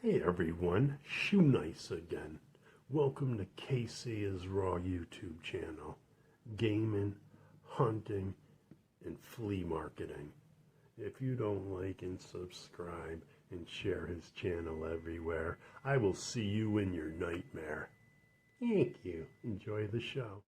Hey everyone, Shoe Nice again. Welcome to Casey is Raw YouTube channel. Gaming, hunting, and flea marketing. If you don't like and subscribe and share his channel everywhere, I will see you in your nightmare. Thank you. Enjoy the show.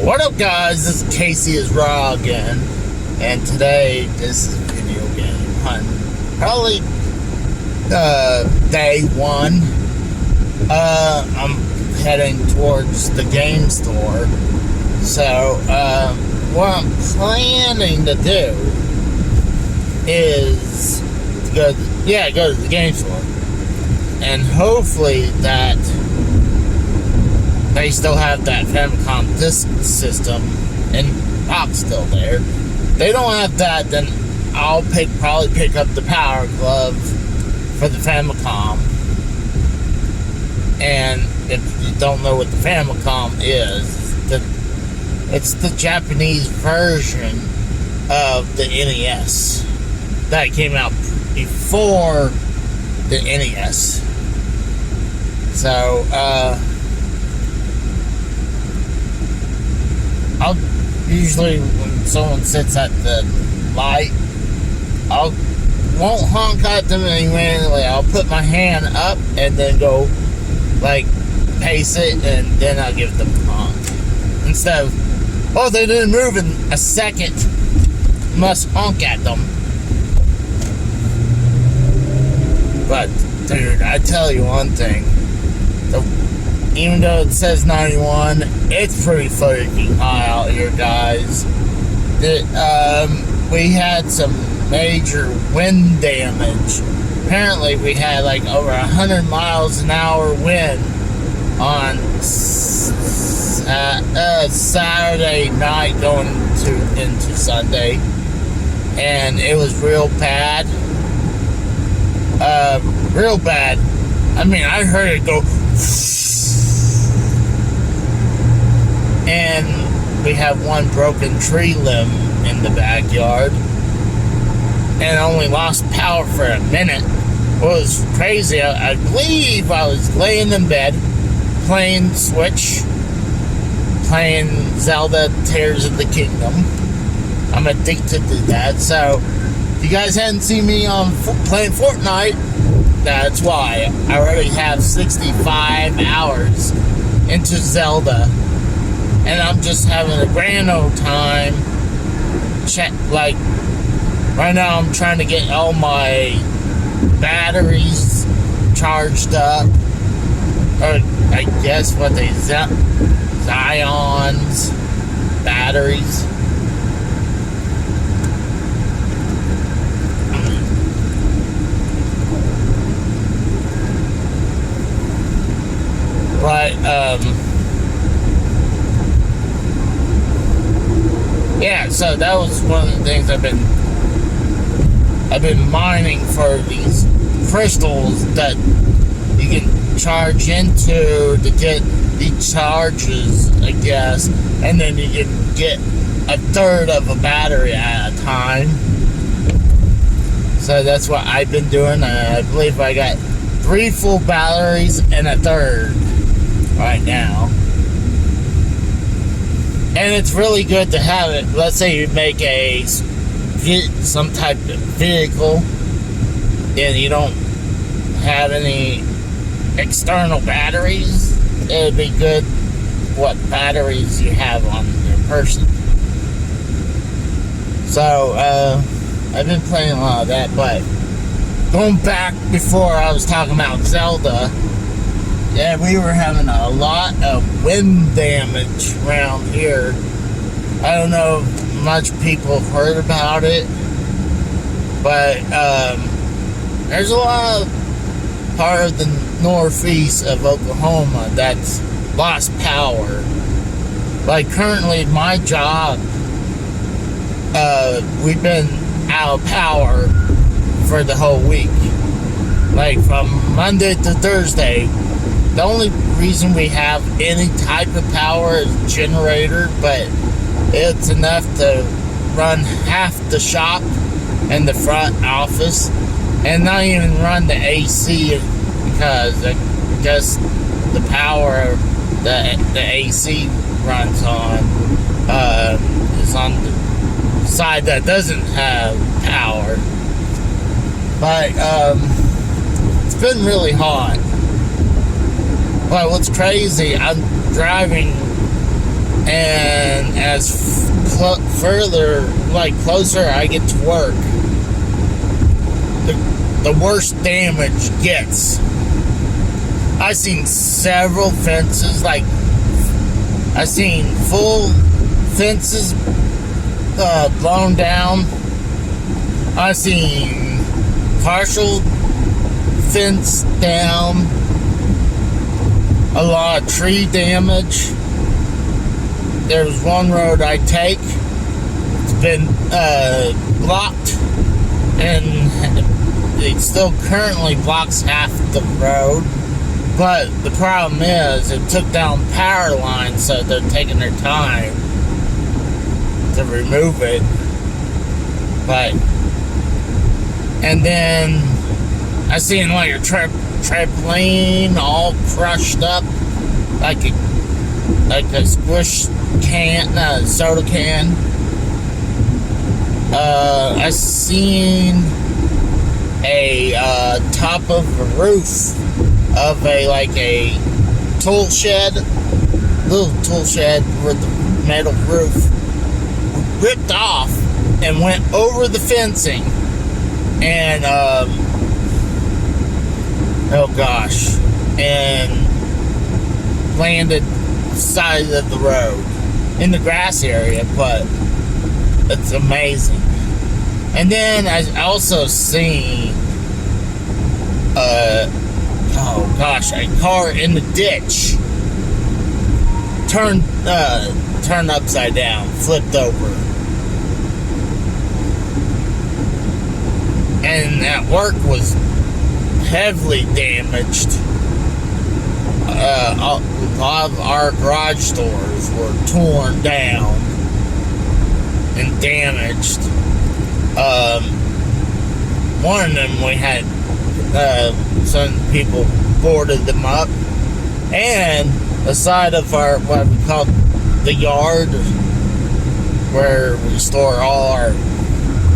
What up, guys? This is Casey is Raw again, and today this is video game hunting. Probably day one. I'm heading towards the game store. So what I'm planning to do is to go to the game store, and hopefully that they still have that Famicom disk system and box still there. If they don't have that, then I'll probably pick up the Power Glove for the Famicom. And if you don't know what the Famicom is, it's the Japanese version of the NES that came out before the NES. So, I'll usually, when someone sits at the light, won't honk at them immediately. I'll put my hand up and then go, pace it, and then I'll give them a honk. Instead of, oh, they didn't move in a second, must honk at them. But, dude, I tell you one thing. Even though it says 91, it's pretty freaking high out here, guys. We had some major wind damage. Apparently, we had over 100 miles an hour wind on Saturday night going into Sunday. And it was real bad. Real bad. I mean, I heard it go... And we have one broken tree limb in the backyard. And only lost power for a minute. It was crazy. I believe I was laying in bed, playing Switch, playing Zelda Tears of the Kingdom. I'm addicted to that. So, if you guys hadn't seen me on playing Fortnite, that's why. I already have 65 hours into Zelda. And I'm just having a grand old time. Right now I'm trying to get all my batteries charged up. Or, I guess what they Zions batteries. But, yeah, so that was one of the things I've been mining for these crystals that you can charge into to get the charges, I guess, and then you can get a third of a battery at a time. So that's what I've been doing. I believe I got 3 full batteries and a third right now. And it's really good to have it. Let's say you make some type of vehicle and you don't have any external batteries. It would be good what batteries you have on your person. So, I've been playing a lot of that, but going back before I was talking about Zelda, yeah, we were having a lot of wind damage around here. I don't know if much people have heard about it, but there's a lot of part of the northeast of Oklahoma that's lost power. Like currently my job we've been out of power for the whole week. Like from Monday to Thursday. The only reason we have any type of power is generator, but it's enough to run half the shop and the front office, and not even run the AC because I guess the power that the AC runs on is on the side that doesn't have power. But it's been really hot. But what's crazy, I'm driving, and as closer I get to work, the worse damage gets. I've seen several fences, I've seen full fences blown down. I've seen partial fence down. A lot of tree damage. There's one road I take. It's been blocked, and it still currently blocks half the road. But the problem is, it took down power lines, so they're taking their time to remove it. And then I seen like a trampoline all crushed up, like a squish can, soda can. I seen a top of a roof of a tool shed, little tool shed with the metal roof ripped off and went over the fencing, and oh gosh, and landed side of the road in the grass area. But it's amazing. And then I also seen oh gosh, a car in the ditch turned upside down, flipped over. And that work was heavily damaged. A lot of our garage doors were torn down and damaged. One of them we had some people boarded them up, and the side of our, what we call the yard, where we store all our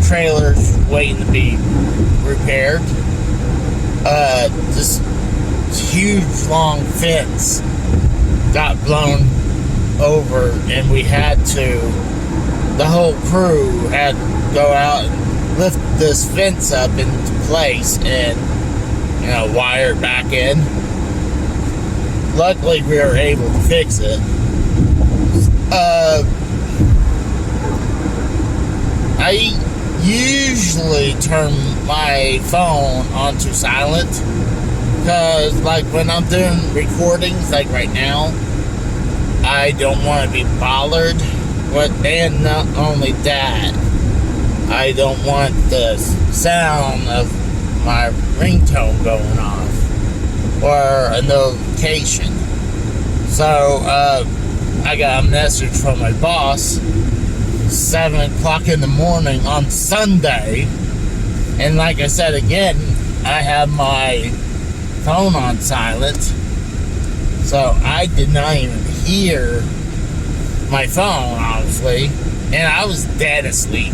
trailers waiting to be repaired, this huge long fence got blown over, and we had to, the whole crew had to go out and lift this fence up into place and, wire it back in. Luckily we were able to fix it. I usually turn my phone onto silent, because when I'm doing recordings, like right now, I don't want to be bothered. And not only that, I don't want the sound of my ringtone going off or a notification. So I got a message from my boss 7 o'clock in the morning on Sunday, and like I said again, I have my phone on silent, so I did not even hear my phone, honestly, and I was dead asleep.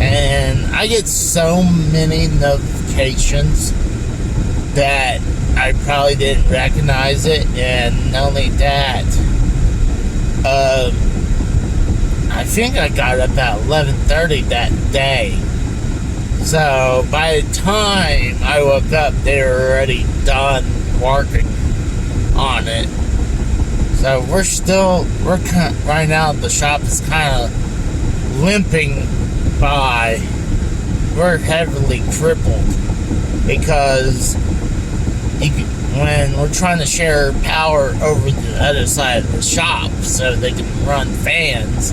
And I get so many notifications that I probably didn't recognize it. And not only that, I think I got up at 11:30 that day. So by the time I woke up, they were already done working on it. So right now the shop is kind of limping by. We're heavily crippled because when we're trying to share power over the other side of the shop so they can run fans,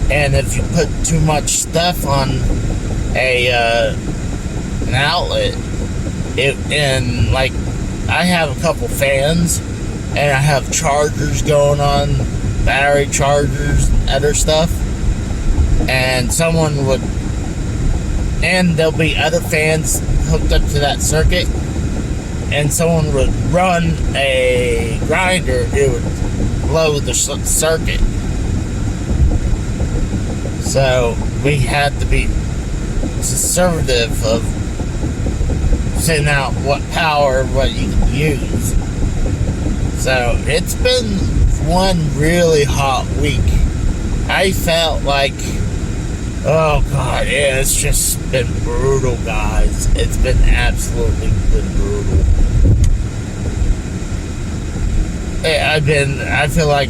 And if you put too much stuff on an outlet, I have a couple fans, and I have chargers going on, battery chargers, and other stuff. And there'll be other fans hooked up to that circuit, and someone would run a grinder, it would blow the circuit. So we had to be conservative of sending out what you can use. So it's been one really hot week. I felt like, oh God, yeah, it's just been brutal, guys. It's been absolutely brutal. I feel like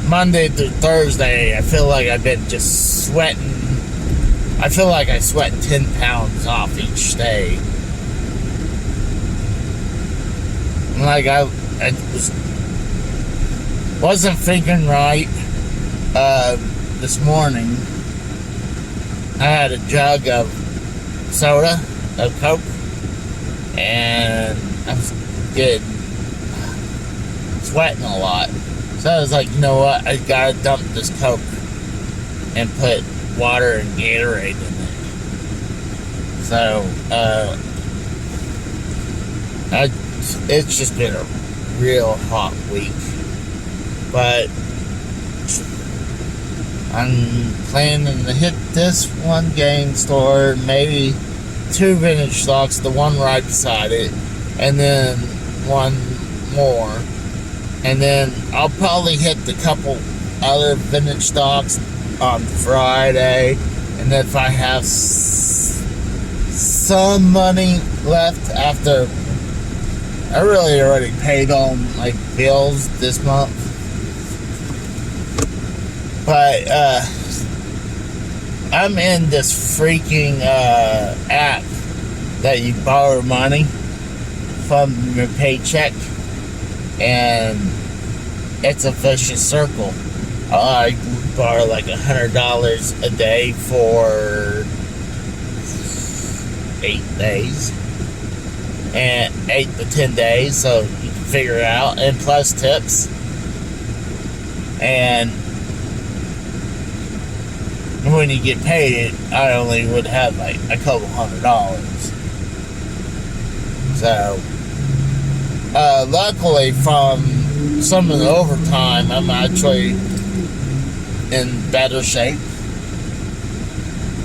Monday through Thursday, I feel like I've been just sweating. I feel like I sweat 10 pounds off each day. Like I wasn't thinking right. This morning, I had a jug of soda, of Coke, and I was sweating a lot. So I was like, you know what? I gotta dump this Coke and put water and Gatorade in it. So, it's just been a real hot week. But I'm planning to hit this one game store, maybe 2 vintage stocks, the one right beside it, and then one more. And then I'll probably hit the couple other vintage stocks on Friday. And if I have some money left after I really already paid all my bills this month. But I'm in this freaking app that you borrow money from your paycheck, and it's a vicious circle. I borrow like $100 a day for 8 days, and 8 to 10 days, so you can figure it out, and plus tips. And when you get paid, I only would have like a couple $100. So luckily, from some of the overtime, I'm actually in better shape.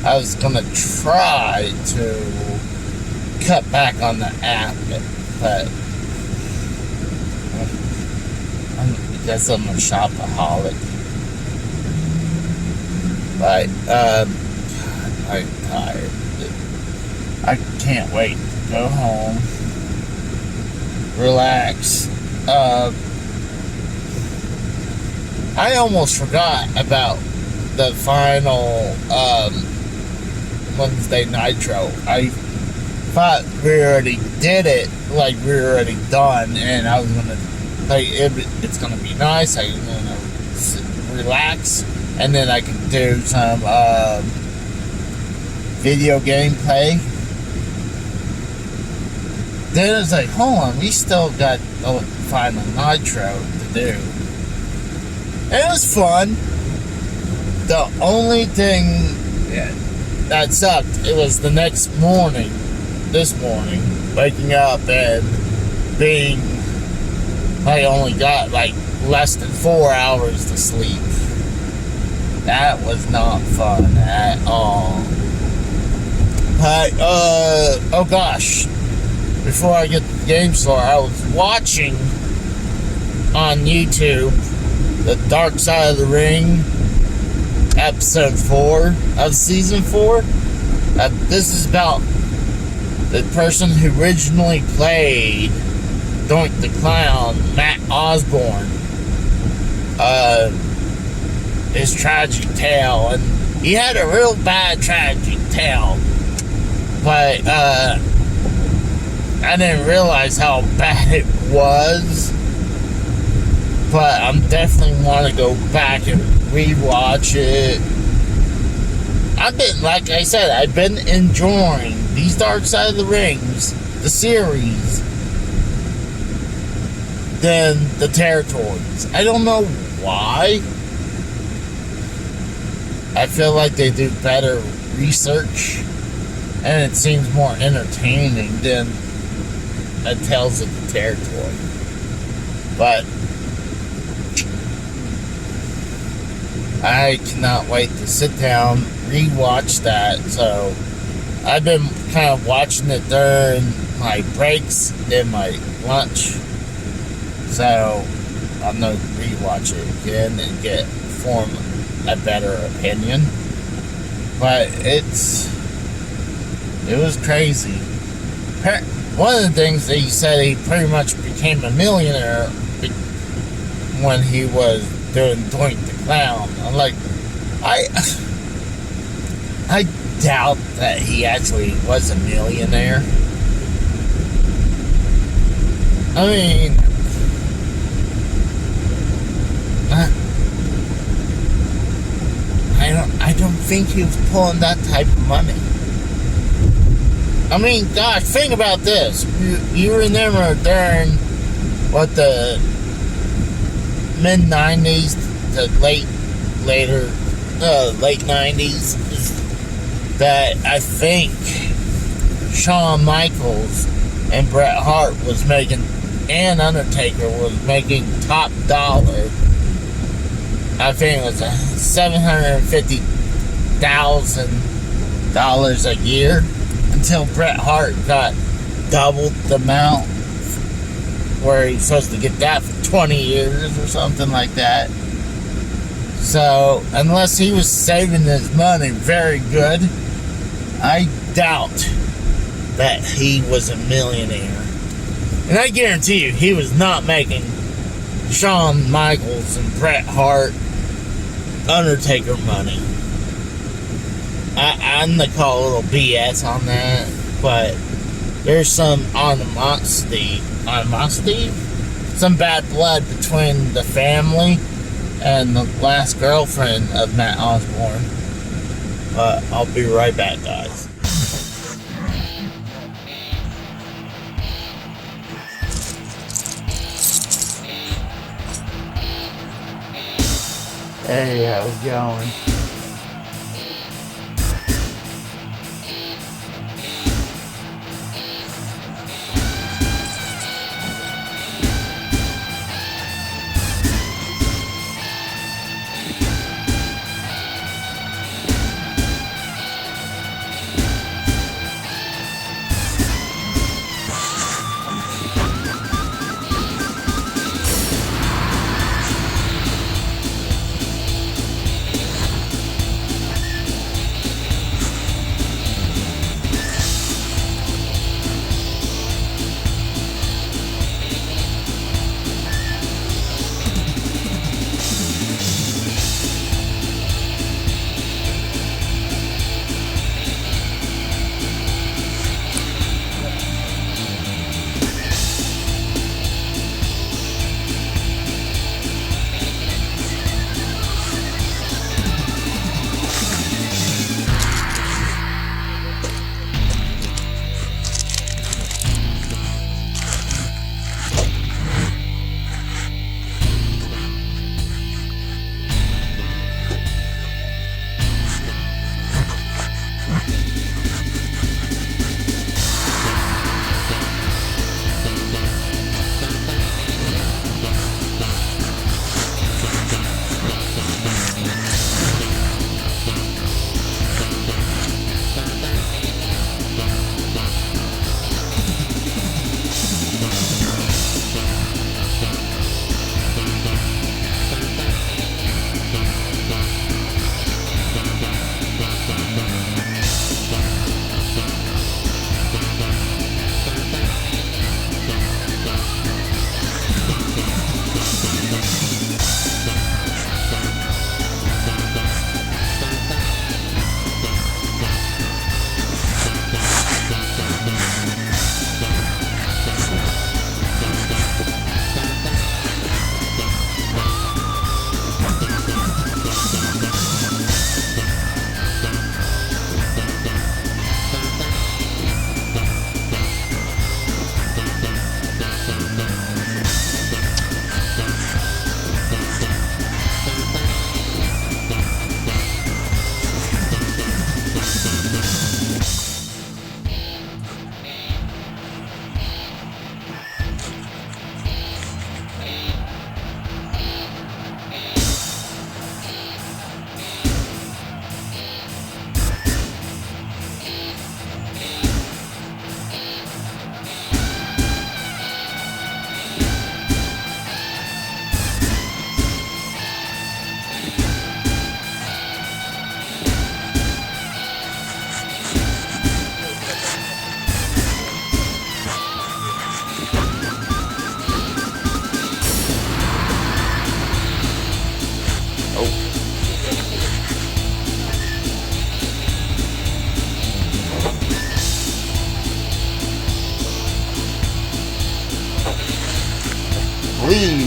I was gonna try to cut back on the app, but I guess I'm a shopaholic. But I'm tired. I can't wait to go home, relax. I almost forgot about the final Wednesday Nitro. I thought we already did it, like we were already done, and I was gonna play it. It's gonna be nice. I'm gonna relax, and then I can do some video gameplay. Then it's like, hold on, we still got the final Nitro to do. It was fun. The only thing that sucked, it was the next morning, this morning, waking up and being, I only got like less than 4 hours to sleep. That was not fun at all. But, oh gosh, before I get to the game store, I was watching on YouTube The Dark Side of the Ring, episode 4 of season 4. This is about the person who originally played Doink the Clown, Matt Osborne. His tragic tale, and he had a real bad tragic tale, but I didn't realize how bad it was. But I'm definitely want to go back and rewatch it. I've been, like I said, I've been enjoying these Dark Side of the Rings, the series, than the territories. I don't know why. I feel like they do better research, and it seems more entertaining than a Tales of the Territory. But I cannot wait to sit down, rewatch that. So I've been kind of watching it during my breaks and my lunch. So I'm going to rewatch it again and form a better opinion. But it was crazy. One of the things that he said, he pretty much became a millionaire when he was doing Doink the Clown. I'm like, I doubt that he actually was a millionaire. I mean, I don't think he was pulling that type of money. I mean, gosh, think about this. You remember during the mid 90s to late 90s, that I think Shawn Michaels and Bret Hart was making, and Undertaker was making top dollar. I think it was $750,000 a year, until Bret Hart got doubled the amount, where he's supposed to get that for 20 years or something like that. So, unless he was saving his money very good, I doubt that he was a millionaire. And I guarantee you, he was not making Shawn Michaels and Bret Hart, Undertaker money. I'm gonna call a little BS on that, but there's some animosity, some bad blood between the family and the last girlfriend of Matt Osborne. But I'll be right back, guys. Hey, how's it going?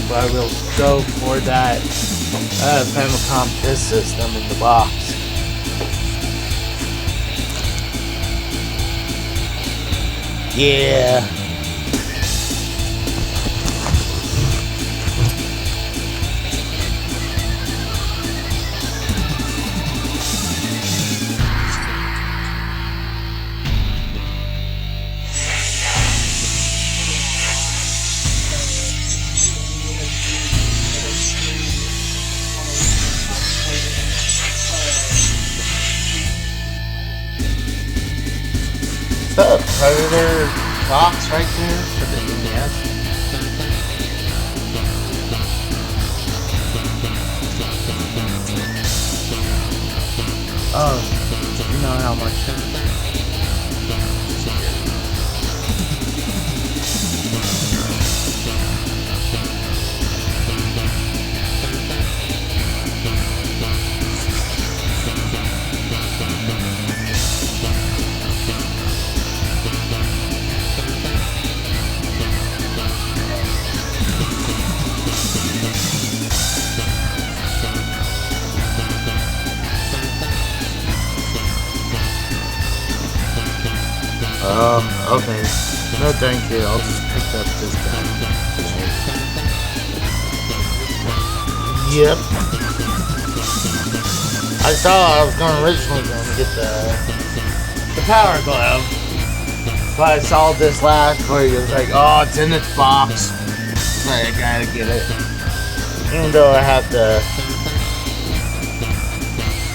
but I will go for that Famicom Disk System in the box. Yeah. Is that a Predator box right there for the NES? Oh, you know how much? Okay. No thank you, I'll just pick up this guy. Yep. I was originally going to get the Power Glove, but I saw this last week. It was like, oh, it's in its box. I gotta get it. Even though I have the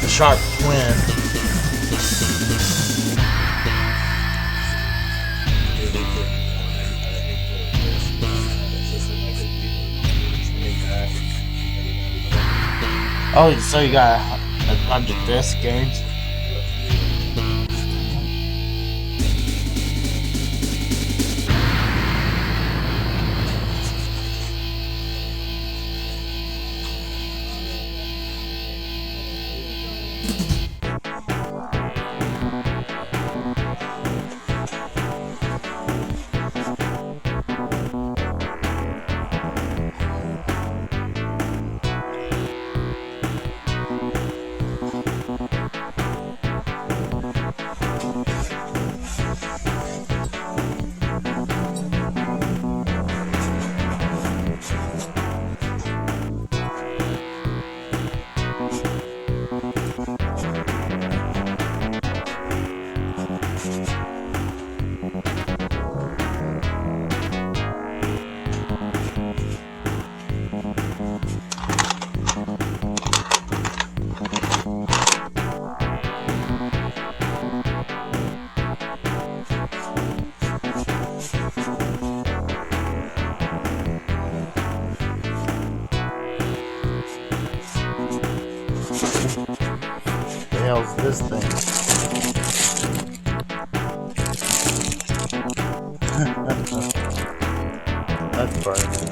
Sharp Twin. Oh, so you got a bunch of disc games? The hell's this thing? That's fine.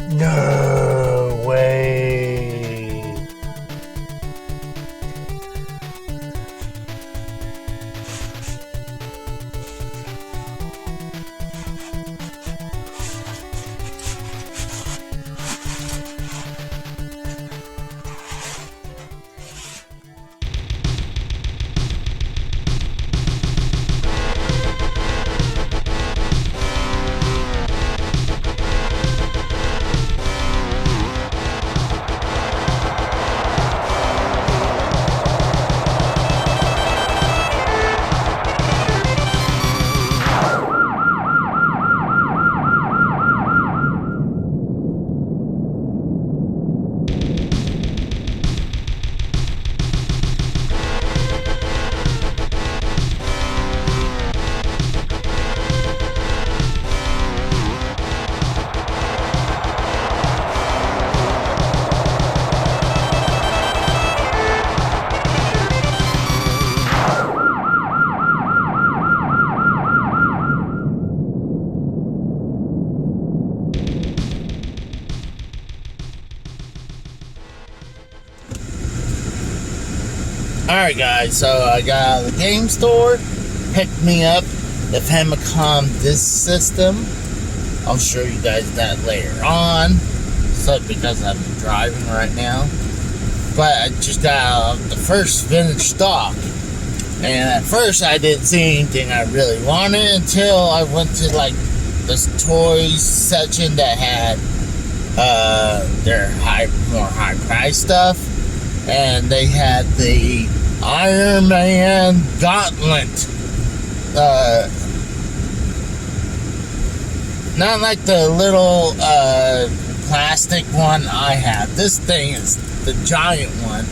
No way. Alright guys, so I got out of the game store, picked me up the Famicom Disk System. I'll show you guys that later on, so because I'm driving right now. But I just got out of the first vintage stock, and at first I didn't see anything I really wanted until I went to like this toys section that had their more high price stuff, and they had the Iron Man Gauntlet. Not like the little plastic one I have. This thing is the giant one.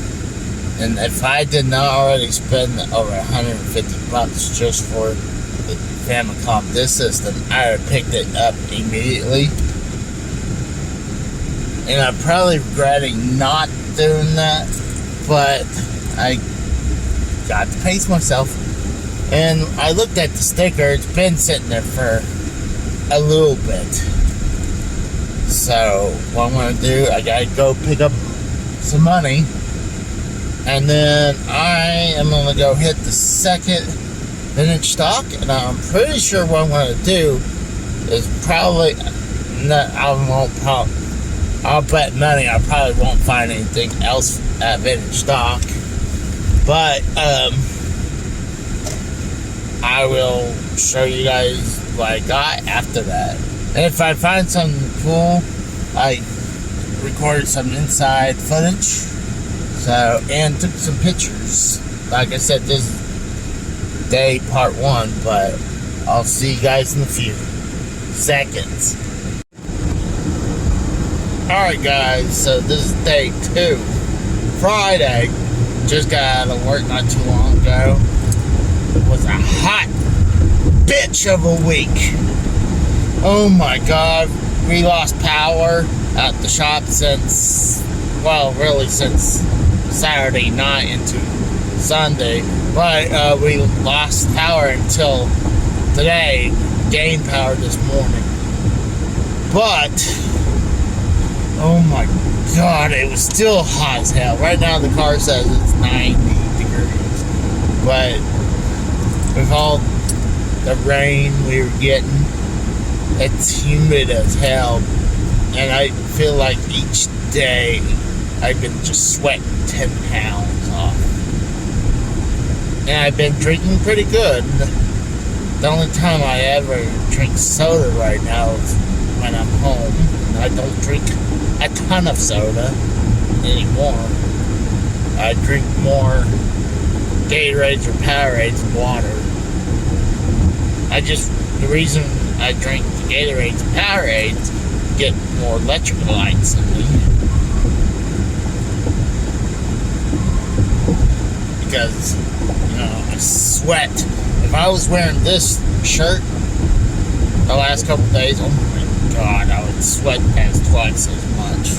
And if I did not already spend over $150 just for the Famicom Disk System, I would have picked it up immediately. And I'm probably regretting not doing that, but I got to pace myself. And I looked at the sticker. It's been sitting there for a little bit. So what I'm going to do, I got to go pick up some money. And then I am going to go hit the second vintage stock. And I'm pretty sure what I'm going to do is probably, I'll bet money I probably won't find anything else at vintage stock. But I will show you guys what I got after that. And if I find something cool, I recorded some inside footage. So, and took some pictures. Like I said, this is day part 1, but I'll see you guys in a few seconds. Alright guys, so this is day 2. Friday. Just got out of work not too long ago. It was a hot bitch of a week. Oh my god. We lost power at the shop since, well, really since Saturday night into Sunday. But we lost power until today. Gained power this morning. But oh my god, it was still hot as hell. Right now the car says it's 90 degrees. But with all the rain we were getting, it's humid as hell. And I feel like each day I've been just sweating 10 pounds off. And I've been drinking pretty good. The only time I ever drink soda right now is when I'm home. I don't drink a ton of soda anymore. I drink more Gatorades or Powerades and water. The reason I drink Gatorades and Powerades get more electrolytes in me. Because, you know, I sweat. If I was wearing this shirt the last couple days, oh my god, I would sweat past twice as much.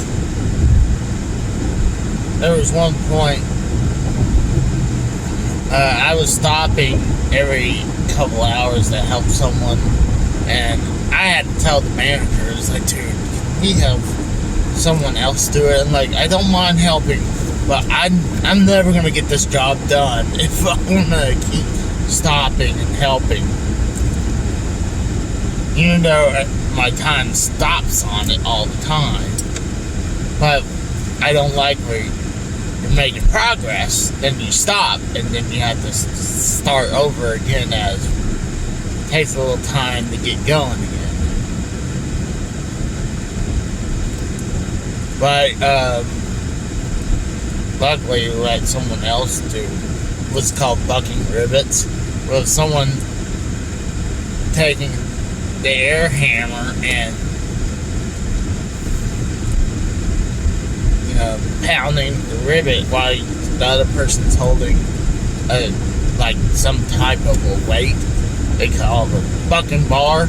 There was one point, I was stopping every couple hours to help someone, and I had to tell the managers, like, dude, can we have someone else do it? And like, I don't mind helping, but I'm never gonna get this job done if I'm gonna keep stopping and helping. Even though my time stops on it all the time. But I don't like where you're making progress, then you stop, and then you have to start over again, as it takes a little time to get going again. But luckily we let someone else do what's called bucking rivets, with someone taking the air hammer and, you know, pounding the rivet while the other person's holding like some type of a weight they call the bucking bar.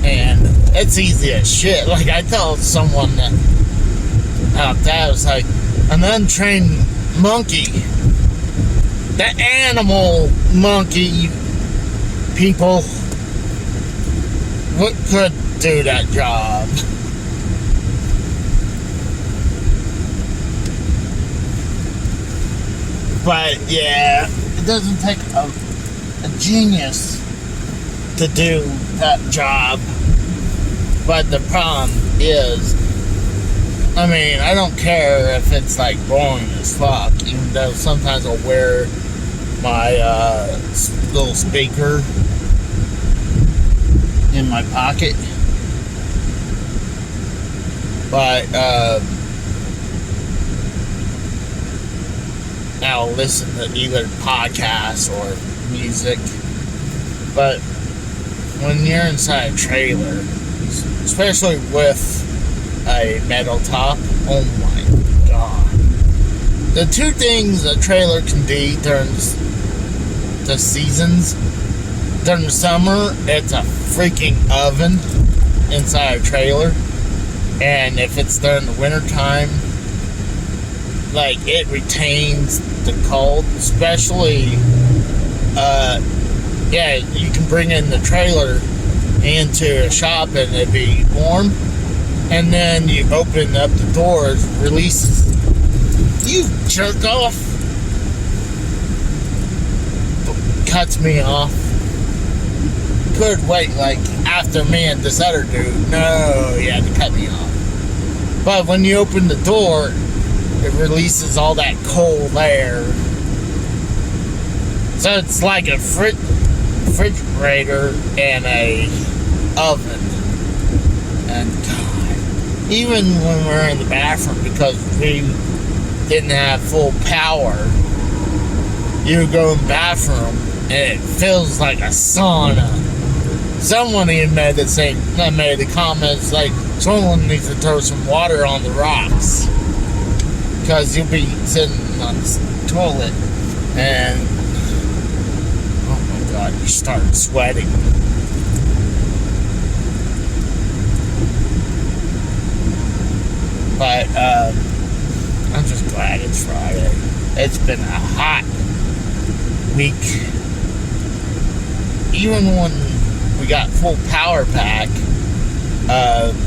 And it's easy as shit. Like, I told someone that out there, was like, an untrained monkey, the animal monkey people could do that job. But yeah, it doesn't take a genius to do that job. But the problem is, I mean, I don't care if it's like boring as fuck, even though sometimes I'll wear my little speaker in my pocket. But I'll listen to either podcasts or music. But when you're inside a trailer, especially with a metal top, oh my god. The two things a trailer can be during the seasons, during the summer, it's a freaking oven inside a trailer. And if it's during the winter time, like, it retains the cold, especially, yeah, you can bring in the trailer into a shop and it'd be warm, and then you open up the doors, releases, you jerk off, cuts me off. Could wait, like, after me and this other dude, no, you had to cut me off. But when you open the door, it releases all that cold air. So it's like a refrigerator and a oven. And God, even when we're in the bathroom, because we didn't have full power, you go in the bathroom and it feels like a sauna. Someone even made the comments like, someone needs to throw some water on the rocks, because you'll be sitting on the toilet and, oh my god, you start sweating. But I'm just glad it's Friday. It's been a hot week. Even when we got full power pack,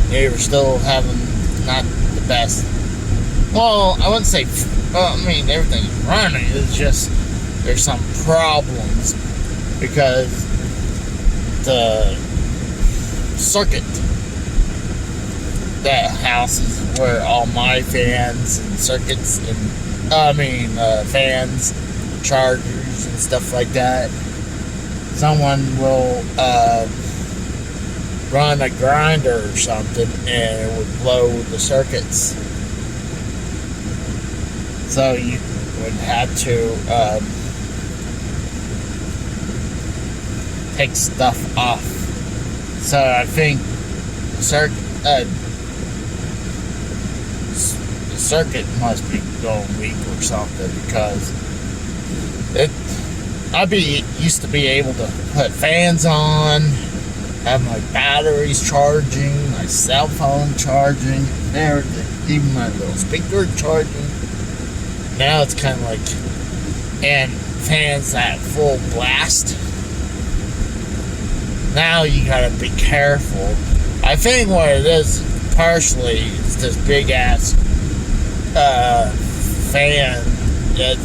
they were still having not the best. Well, I wouldn't say, I mean, everything's running. It's just there's some problems because the circuit that house is where all my fans and circuits and fans, chargers and stuff like that. Someone will run a grinder or something and it would blow the circuits. So you would have to take stuff off. So I think the circuit must be going weak or something, because used to be able to put fans on, have my batteries charging, my cell phone charging, everything, even my little speaker charging. Now it's kind of like, and fans at full blast. Now you gotta be careful. I think what it is partially is this big ass fan that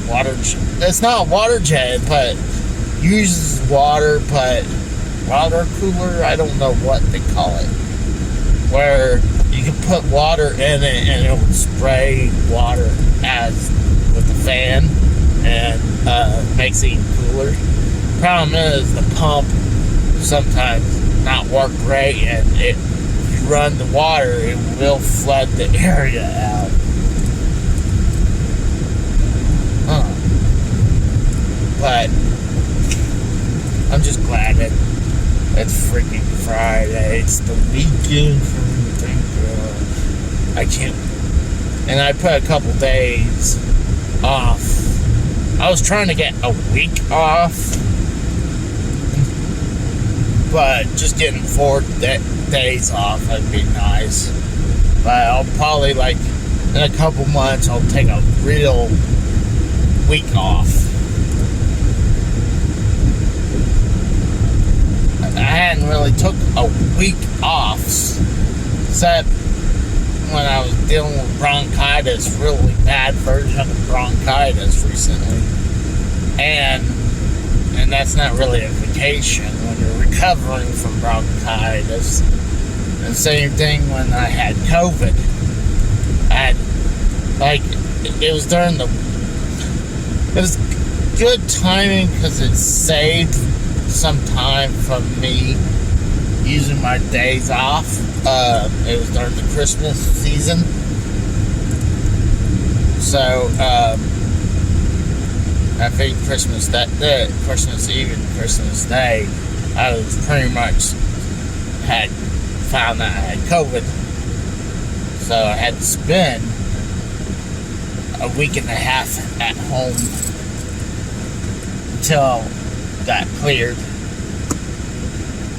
water. It's not water jet, but uses water, but water cooler. I don't know what they call it. Where you can put water in it and it will spray water as with the fan and makes it even cooler. Problem is the pump sometimes not work great, and if you run the water, it will flood the area out. But I'm just glad that it's freaking Friday. It's the weekend for me to think I can't. And I put a couple days off. I was trying to get a week off, but just getting 4 days off would be nice. But I'll probably, like, in a couple months, I'll take a real week off. I hadn't really took a week off, except when I was dealing with bronchitis, really bad version of bronchitis recently. And that's not really a vacation when you're recovering from bronchitis. And same thing when I had COVID. It was good timing because it saved some time from me using my days off. It was during the Christmas season. So, I think Christmas Eve and Christmas Day, I was pretty much had found that I had COVID. So I had to spend a week and a half at home until got cleared.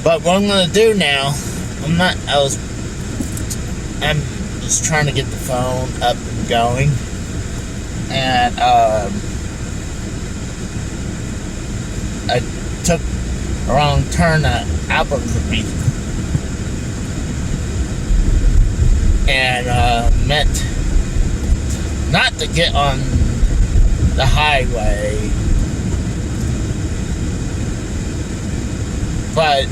But what I'm gonna do now, I'm just trying to get the phone up and going, and I took a wrong turn at Albuquerque and meant not to get on the highway, but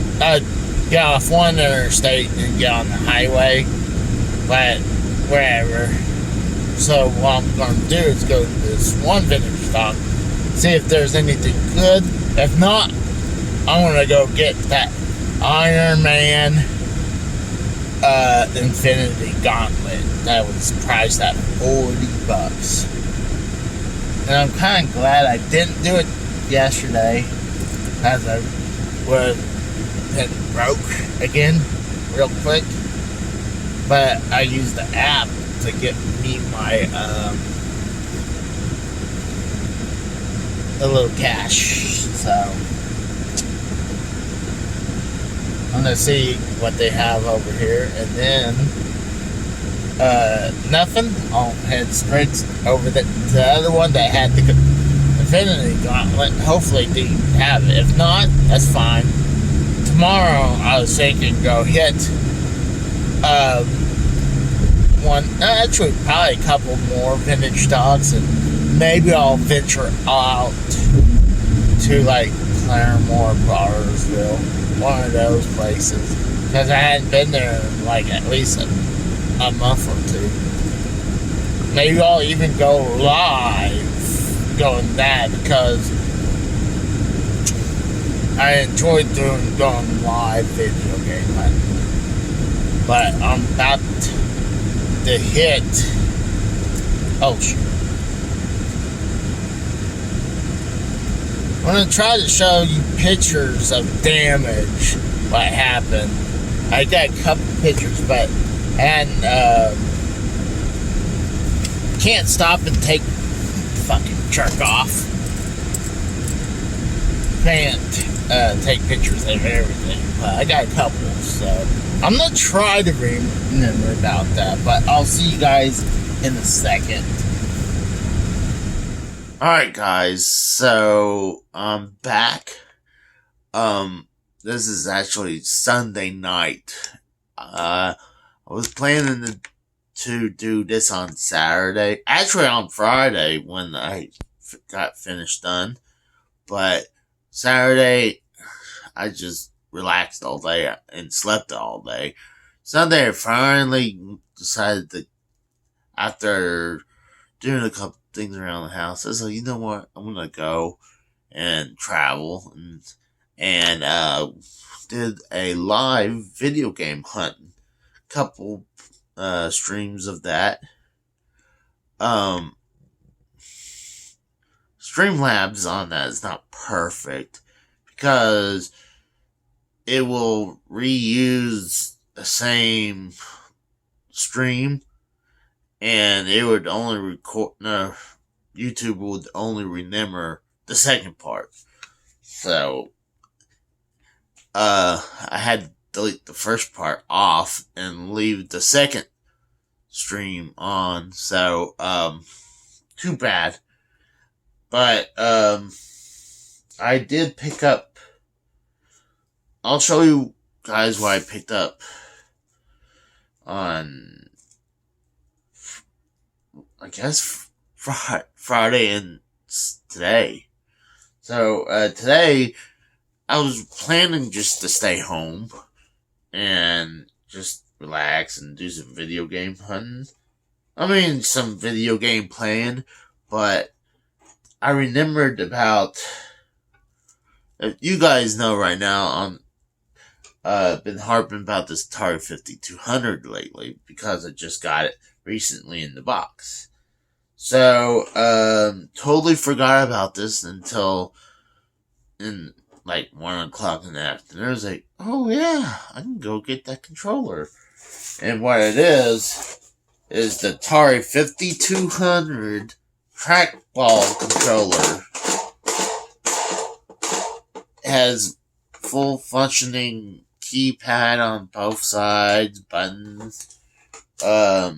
get off one interstate and get on the highway, but wherever. So what I'm going to do is go to this one vintage stock, see if there's anything good. If not, I'm going to go get that Iron Man Infinity Gauntlet that was priced at $40. And I'm kind of glad I didn't do it yesterday, as I would have been broke again real quick. But I used the app to get me my a little cash. So I'm gonna see what they have over here, and then nothing. I'll head straight over the other one that had the Infinity Gauntlet. Hopefully they have it. If not, that's fine. Tomorrow I was thinking go hit probably a couple more vintage stocks, and maybe I'll venture out to like Claremore, Bartersville, one of those places, because I hadn't been there in like at least a month or two. Maybe I'll even go live going that, because I enjoy going live video game hunting. But I'm about to hit. Oh shoot. I'm gonna try to show you pictures of damage, what happened. I got a couple pictures, but can't stop and take fucking jerk off. Can't take pictures of everything, but I got a couple, so I'm gonna try to remember about that, but I'll see you guys in a second. Alright guys, so I'm back. This is actually Sunday night. I was planning to do this on Saturday. Actually on Friday when I got finished done. But Saturday, I just relaxed all day and slept all day. Sunday, I finally decided to, after doing a couple things around the house, I was like, you know what, I'm gonna go and travel, and did a live video game hunt. Couple streams of that. Streamlabs on that is not perfect because it will reuse the same stream, and it would only record. No, YouTube would only remember the second part. So, I had to delete the first part off and leave the second stream on. So, too bad. But, I did pick up. I'll show you guys what I picked up on I guess Friday and today. So today I was planning just to stay home and just relax and do some video game hunting. I mean, some video game playing, but I remembered about. You guys know right now, been harping about this Atari 5200 lately because I just got it recently in the box. So, totally forgot about this until in like 1 o'clock in the afternoon. I was like, oh yeah, I can go get that controller. And what it is the Atari 5200 trackball controller. Has full functioning keypad on both sides, buttons. I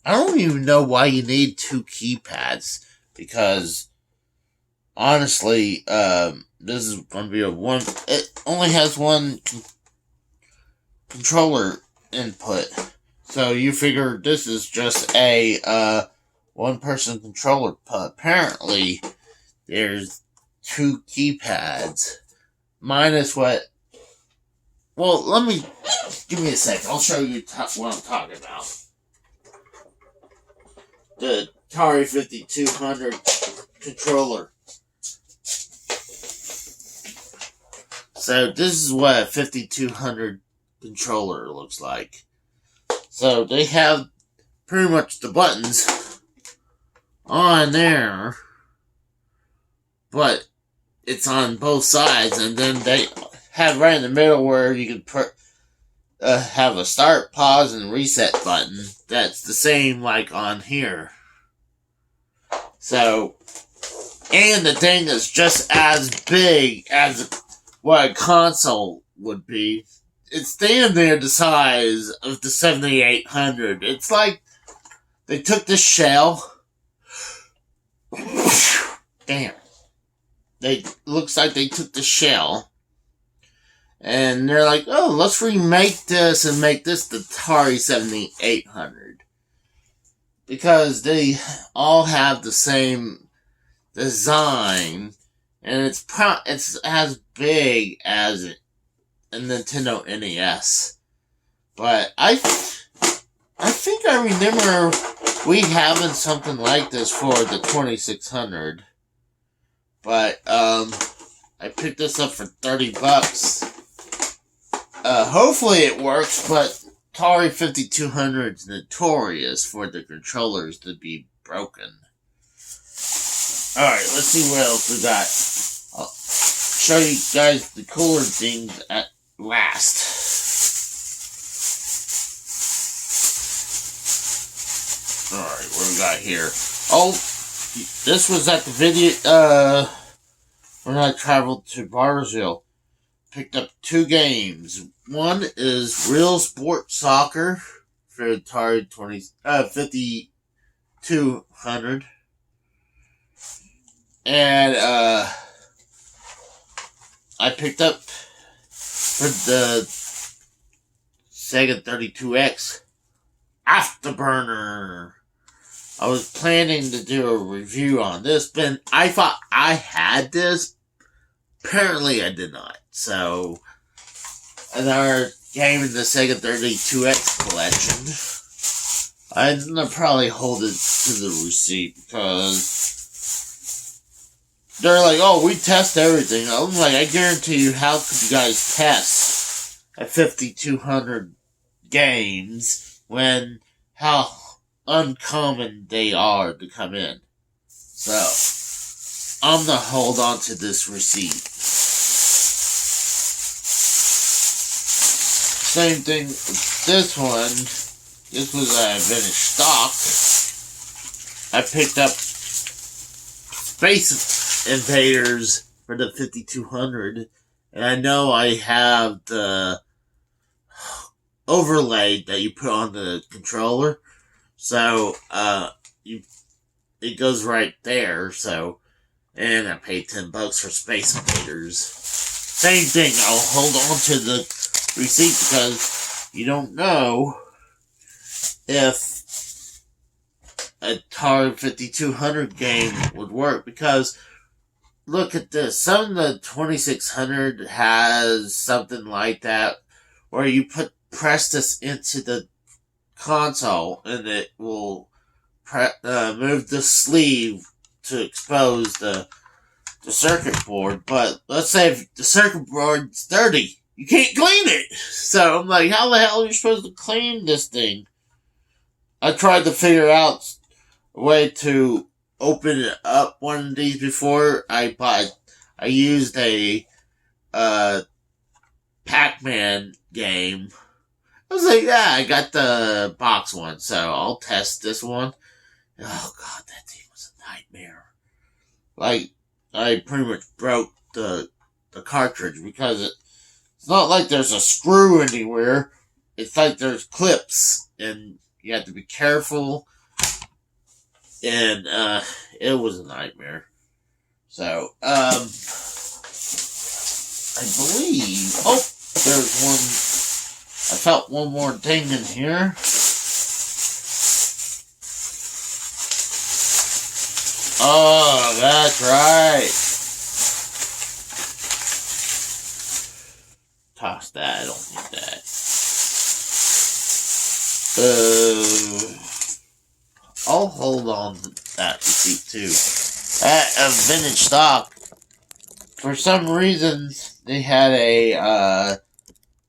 don't even know why you need 2 keypads, because honestly, this is going to be it only has one controller input. So you figure this is just a, one-person controller, but apparently there's 2 keypads. Minus what... Well, give me a second. I'll show you what I'm talking about. The Atari 5200 controller. So this is what a 5200 controller looks like. So they have pretty much the buttons on there, but it's on both sides, and then they have right in the middle where you can have a start, pause, and reset button. That's the same like on here. So, and the thing is just as big as what a console would be. It's damn near the size of the 7800. It's like they took the shell. Damn. Looks like they took the shell, and they're like, oh, let's remake this and make this the Atari 7800. Because they all have the same design, and it's as big as a Nintendo NES. But I think I remember we having something like this for the 2600. But, I picked this up for $30. Hopefully it works, but Atari 5200 is notorious for the controllers to be broken. Alright, let's see what else we got. I'll show you guys the cooler things at last. Alright, what we got here? Oh, this was at the video, when I traveled to Bartlesville. Picked up 2 games. One is Real Sport Soccer for Atari 5200. And, I picked up for the Sega 32X Afterburner. I was planning to do a review on this, but I thought I had this. Apparently I did not. So, another game in the Sega 32X collection. I'm gonna probably hold it to the receipt because they're like, oh, we test everything. I'm like, I guarantee you, how could you guys test a 5200 games when how uncommon they are to come in? So, I'm gonna hold on to this receipt. Same thing with this one. This was a vintage stock. I picked up Space Invaders for the 5200, and I know I have the overlay that you put on the controller, so it goes right there. So, and I paid $10 for Space Invaders. Same thing. I'll hold on to the receipt because you don't know if Atari 5200 game would work, because look at this. Some of the 2600 has something like that where you press this into the console and it will move the sleeve to expose the circuit board. But let's say if the circuit board's dirty, you can't clean it. So I'm like, how the hell are you supposed to clean this thing? I tried to figure out a way to open up one of these before. I used a Pac-Man game. I was like, yeah, I got the box one, so I'll test this one. Oh god, that thing was a nightmare. Like, I pretty much broke the cartridge, because it's not like there's a screw anywhere. It's like there's clips, and you have to be careful. And it was a nightmare. So, I believe... Oh, there's one... I felt one more thing in here. Oh, that's right. Toss that. I don't need that. I'll hold on to that receipt too. At vintage stock, for some reason, they had a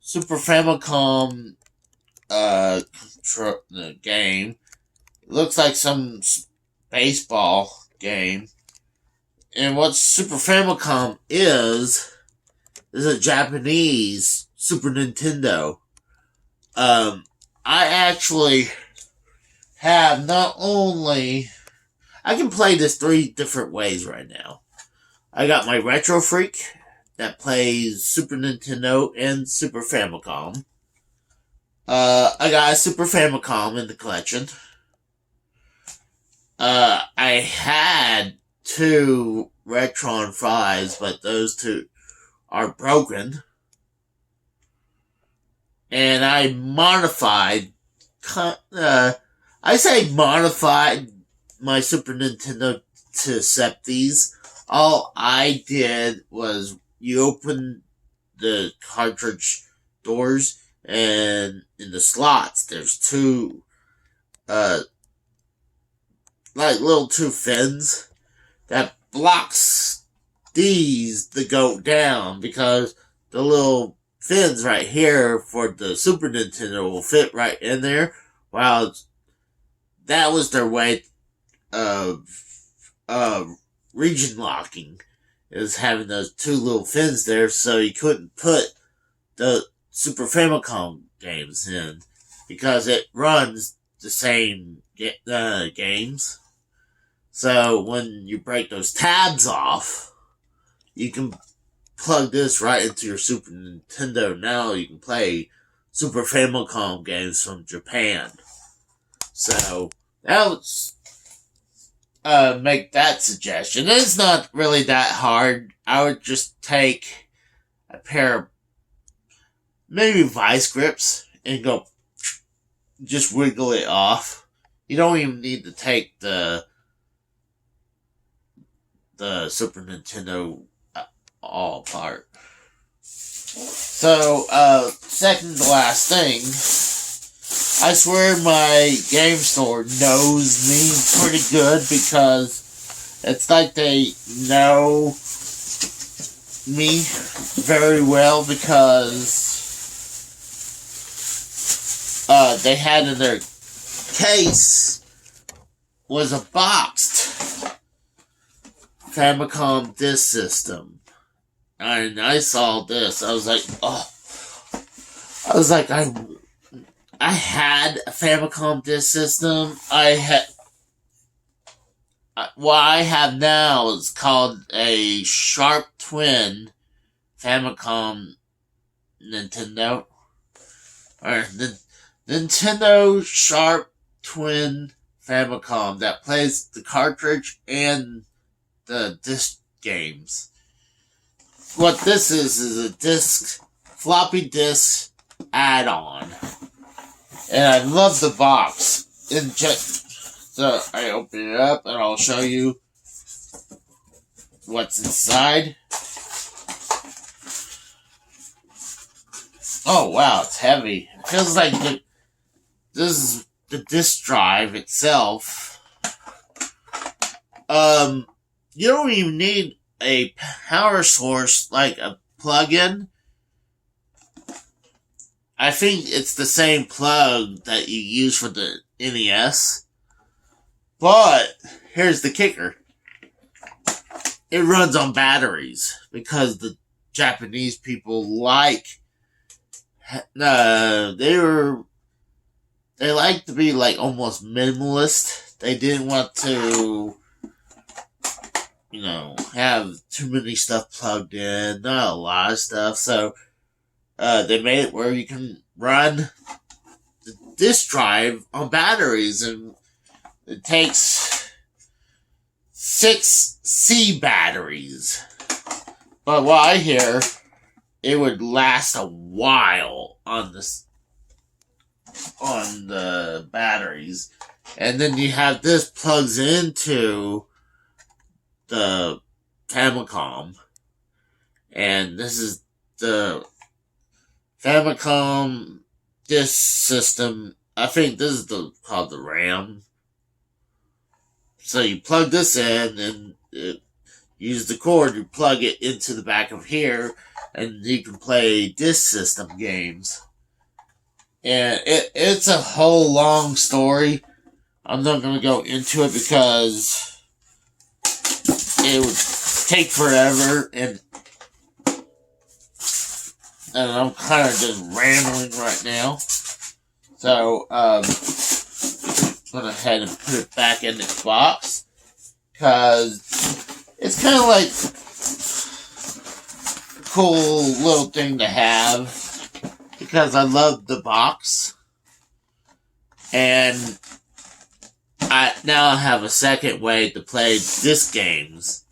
Super Famicom game. It looks like some baseball game. And what Super Famicom is a Japanese Super Nintendo. I actually have not only... I can play this 3 different ways right now. I got my Retro Freak that plays Super Nintendo and Super Famicom. I got a Super Famicom in the collection. I had 2 Retron 5s, but those 2 are broken. And I modified... I say modified my Super Nintendo to accept these. All I did was you open the cartridge doors, and in the slots there's 2 like little 2 fins that blocks these to go down, because the little fins right here for the Super Nintendo will fit right in there. Wow, that was their way of region locking, is having those 2 little fins there, so you couldn't put the Super Famicom games in, because it runs the same games. So when you break those tabs off, you can plug this right into your Super Nintendo. Now you can play Super Famicom games from Japan. So that was make that suggestion. It's not really that hard. I would just take a pair of maybe vice grips and go just wiggle it off. You don't even need to take the Super Nintendo all apart. So, second to last thing, I swear my game store knows me pretty good, because it's like they know me very well, because they had in their case was a boxed Famicom disk system. And I saw this. I was like, oh. I had a Famicom disk system. What I have now is called a Sharp Twin Famicom Nintendo. Or Nintendo Sharp Twin Famicom that plays the cartridge and the disc games. What this is a floppy disk add-on. And I love the box. The So I open it up and I'll show you what's inside. Oh wow, it's heavy. It feels like this is the disk drive itself. You don't even need a power source like a plug-in. I think it's the same plug that you use for the NES. But here's the kicker. It runs on batteries because the Japanese people like they like to be like almost minimalist. They didn't want to, have too many stuff plugged in, not a lot of stuff. So they made it where you can run the disk drive on batteries, and it takes 6 C batteries. But what I hear, it would last a while on the batteries. And then you have this plugs into the Famicom. And this is the Famicom disk system. I think this is called the RAM. So you plug this in and use the cord, you plug it into the back of here, and you can play disk system games. And it's a whole long story. I'm not going to go into it because it would take forever, and I'm kind of just rambling right now. So, went ahead and put it back in its box because it's kind of like a cool little thing to have because I love the box, and I now have a second way to play disc games.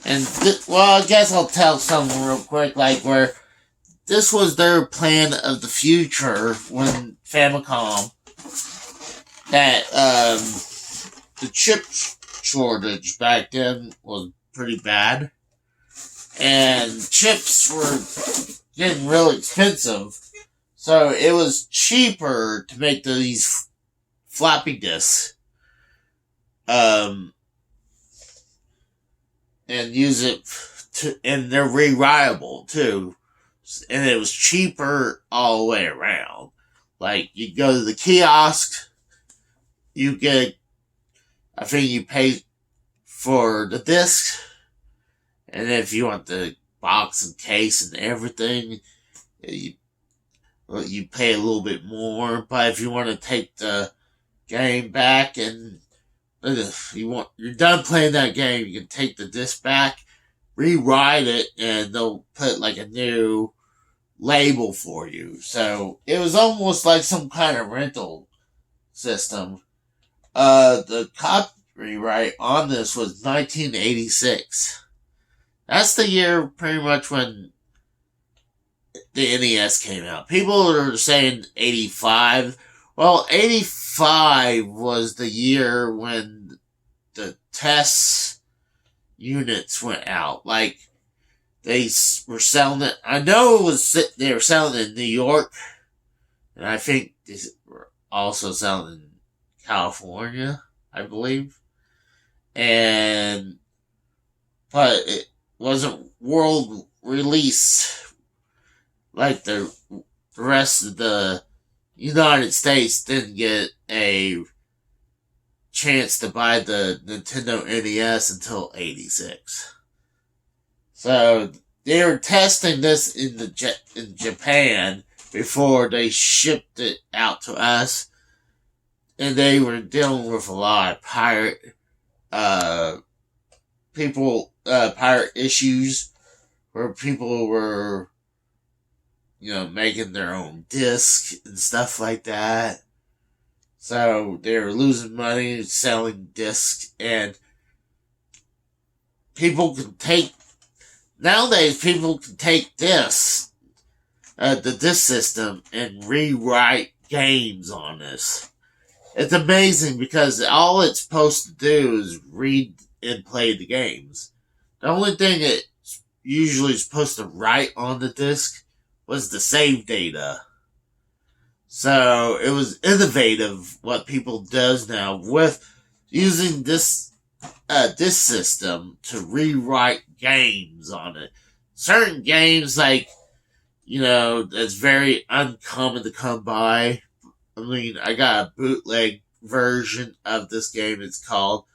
And I guess I'll tell something real quick, like where this was their plan of the future when Famicom, that the chip shortage back then was pretty bad, and chips were getting really expensive, so it was cheaper to make these floppy disks and use it and they're rewritable too, and it was cheaper all the way around. Like, you go to the kiosk, you get, I think you pay for the disc, and if you want the box and case and everything, you pay a little bit more. But if you want to take the game back and you're done playing that game, you can take the disc back, rewrite it, and they'll put like a new label for you. So it was almost like some kind of rental system. The copyright on this was 1986. That's the year pretty much when the NES came out. People are saying 85. Well, 85 was the year when the test units went out. Like, they were selling it. I know they were selling it in New York, and I think they were also selling it in California, I believe. But it wasn't world release like the rest of the United States didn't get a chance to buy the Nintendo NES until 86. So they were testing this in Japan before they shipped it out to us, and they were dealing with a lot of pirate issues where people were, making their own disc and stuff like that. So they were losing money selling discs, and nowadays people can take this, the disc system, and rewrite games on this. It's amazing because all it's supposed to do is read and play the games. The only thing it usually is supposed to write on the disc was the save data. So it was innovative what people does now with using this system to rewrite games on it. Certain games, like, that's very uncommon to come by. I mean, I got a bootleg version of this game. It's called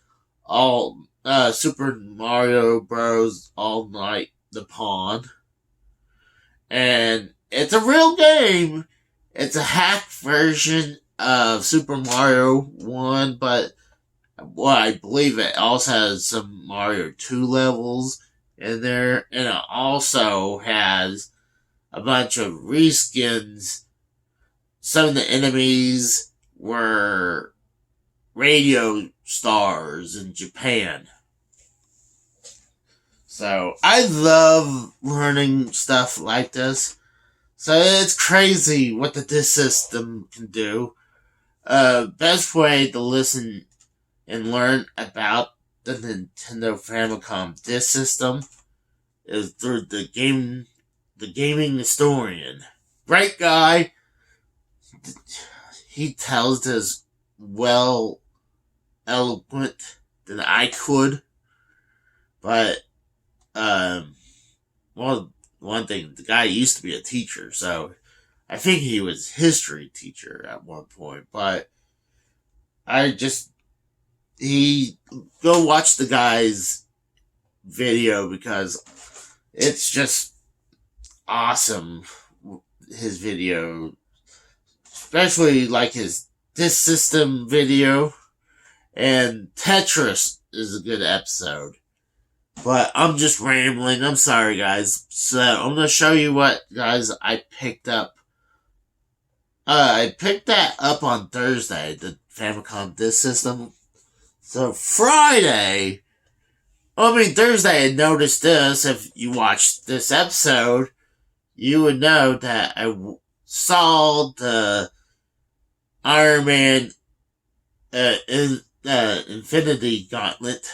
Super Mario Bros. All Night Nippon. And it's a real game. It's a hacked version of Super Mario 1, but I believe it also has some Mario 2 levels in there. And it also has a bunch of reskins. Some of the enemies were radio stars in Japan. So I love learning stuff like this. So it's crazy what this system can do. Best way to listen and learn about the Nintendo Famicom disc system is through the gaming historian. Great guy. He tells this well eloquent than I could. But one thing, the guy used to be a teacher, so I think he was history teacher at one point. But go watch the guy's video because it's just awesome. His video, especially like his disc system video, and Tetris is a good episode. But I'm just rambling. I'm sorry, guys. So I'm going to show you what, guys, I picked up. I picked that up on Thursday, the Famicom disc system. So Thursday, I noticed this. If you watched this episode, you would know that I saw the Iron Man Infinity Gauntlet.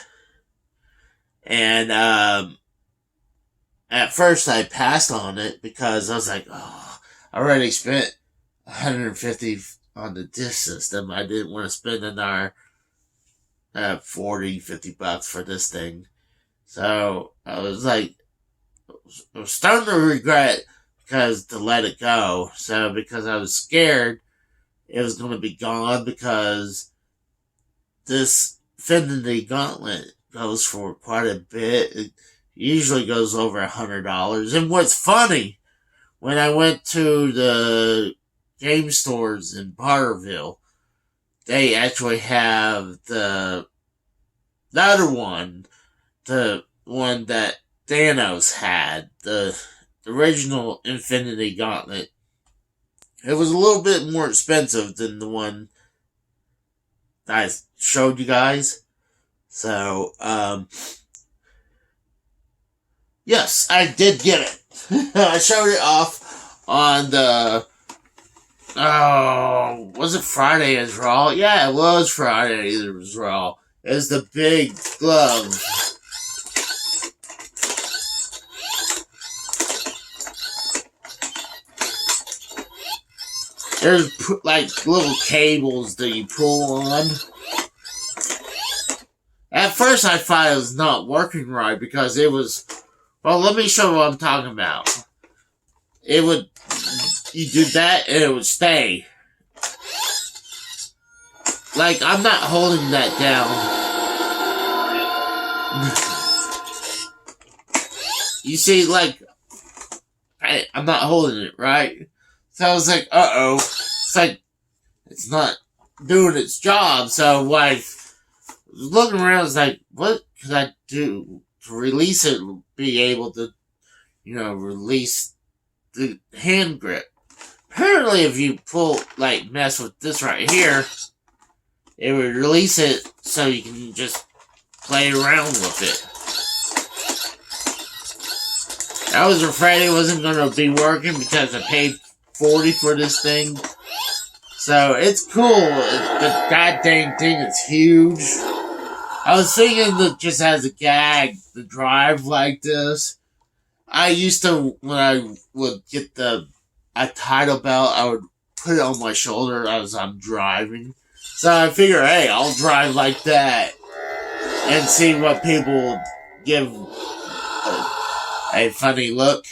And at first I passed on it because I was like, I already spent $150 on the disc system. I didn't want to spend another $40-50 for this thing. So I was like, I was starting to regret to let it go. So because I was scared it was going to be gone because this Infinity Gauntlet goes for quite a bit. It usually goes over $100. And what's funny, when I went to the game stores in Barterville, they actually have the other one, the one that Thanos had, the original Infinity Gauntlet. It was a little bit more expensive than the one that I showed you guys. So, yes, I did get it. I showed it off on the, was it Friday as Raw? Yeah, it was Friday as Raw. It was the big glove. There's like little cables that you pull on. At first I thought it was not working right because it was, well, let me show you what I'm talking about. You do that and it would stay. Like, I'm not holding that down. You see, like, I'm not holding it, right? So I was like, uh-oh. It's like, it's not doing its job. So, like, looking around, I was like, what could I do to release it, be able to, release the hand grip? Apparently, if you mess with this right here, it would release it so you can just play around with it. I was afraid it wasn't going to be working because I paid $40 for this thing. So it's cool. The goddamn thing is huge. I was thinking that just as a gag, the drive like this. I used to, when I would get a title belt, I would put it on my shoulder as I'm driving. So I figure, hey, I'll drive like that and see what people give a funny look.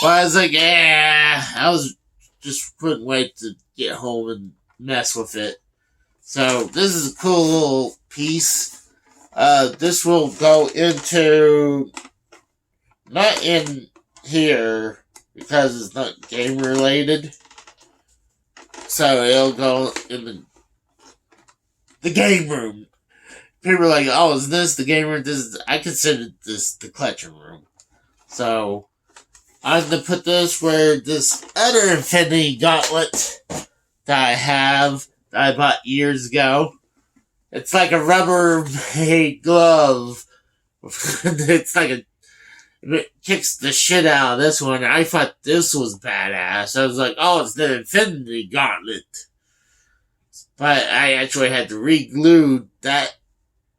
Well, I was like, yeah, I was just couldn't wait to get home and mess with it. So this is a cool little piece. This will go into, not in here because it's not game related. So it'll go in the game room. People are like, oh, is this the game room? I consider this the collection room. So I'm going to put this where this other Infinity Gauntlet that I have, that I bought years ago. It's like a Rubbermaid glove. It's like it kicks the shit out of this one. I thought this was badass. I was like, oh, it's the Infinity Gauntlet. But I actually had to re-glue that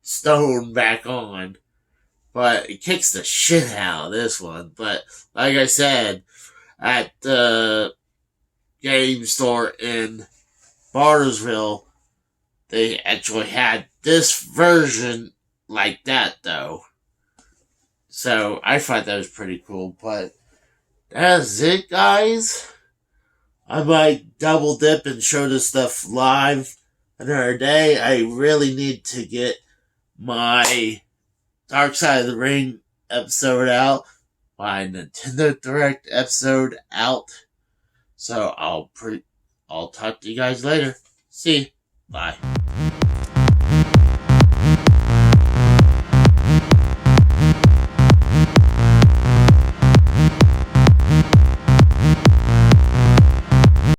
stone back on. But it kicks the shit out of this one. But like I said, at the game store in Bartersville, they actually had this version like that, though. So I thought that was pretty cool. But that's it, guys. I might double dip and show this stuff live another day. I really need to get my Dark Side of the Ring episode out, my Nintendo Direct episode out. So I'll talk to you guys later. See you. Bye.